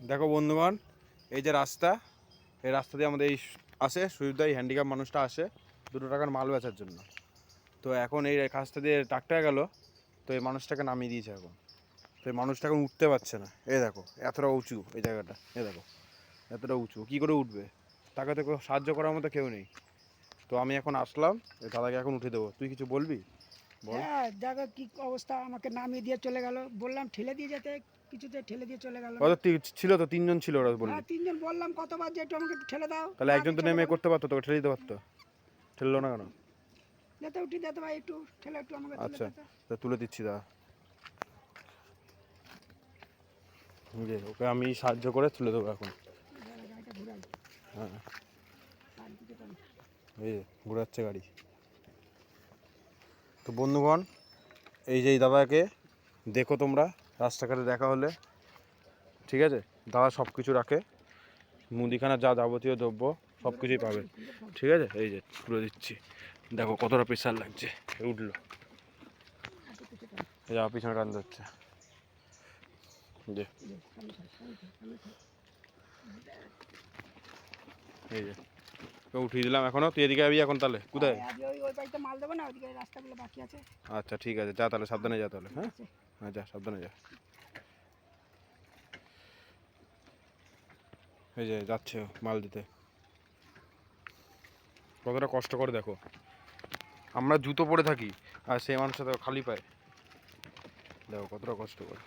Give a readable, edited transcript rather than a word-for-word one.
দেখো বন্ধুগণ, এই যে রাস্তা, এই রাস্তা দিয়ে আমাদের এই আসে সুবিধা, এই হ্যান্ডিক্যাপ মানুষটা আসে 2 টাকার মাল বেচার জন্য। তো এখন এই রাস্তা দিয়ে ট্রাক্টর গেল, তো এই মানুষটাকে নামিয়ে দিয়েছে এখন। তো এই মানুষটা এখন উঠতে পারছে না। এই দেখো এতটা উঁচু এই জায়গাটা, এই দেখো এতটা উঁচু, কী করে উঠবে? তাকে তো সাহায্য করার মতো কেউ নেই। তো আমি এখন আসলাম, এই দাদাকে এখন উঠে দেবো। তুই কিছু বলবি? বল। হ্যাঁ, দেখো কি অবস্থা, আমাকে নামিয়ে দিয়ে চলে গেল। বললাম ঠেলে দিয়ে যেতে, কিছুতে ঠেলে দিয়ে চলে গেল না। কত ছিল তো, 3 জন ছিল ওরা বললি। হ্যাঁ, তিনজন বললাম কতবার যে একটু আমাকে একটু ঠেলে দাও, তাহলে একজন তাড়াতাড়ি তো চলে নেমে গেল। করতে পারতো, তোকে ঠেলে দিতে পারতো। ঠেললো না কেন? যেতে উঠি যেতে ভাই, একটু ঠেলে একটু আমাকে তুলে আচ্ছা, দিতে। তা তুলে দিচ্ছি দাদা। যে ওকে আমি সাহায্য করে তুলে দেবো এখন। গাড়িটা ঘুরাই, হ্যাঁ, চারদিকে টান। এই যে ঘোরাচ্ছে গাড়ি। তো বন্ধুগণ, এই যে এই দাদাকে দেখো তোমরা, রাস্তাঘাটে দেখা হলে, ঠিক আছে? দাদা সব কিছু রাখে, মুদিখানার যা যাবতীয় দ্রব্য সব কিছুই পাবে, ঠিক আছে? এই যে তুলে দিচ্ছি, দেখো কতটা প্রেশার লাগছে, উঠলো। এই যে পিছনে টান যাচ্ছে, যে এই যে উঠিয়ে দিলাম। এখনো তুই এদিকে যাবি এখন? তাহলে কোথায়? ওই বাড়িতে মাল দেবো না, ওইদিকে রাস্তাগুলো বাকি আছে। আচ্ছা ঠিক আছে, যা তাহলে, সাবধানে যা তাহলে। ঠিক হ্যাঁ আছে। হ্যাঁ, যা সাবধানে যা। এই যে যাচ্ছে ও মাল দিতে, কতটা কষ্ট করে দেখো। আমরা জুতো পরে থাকি আর সেই মানুষটা দেখো খালি পায়, দেখো কতটা কষ্ট করে।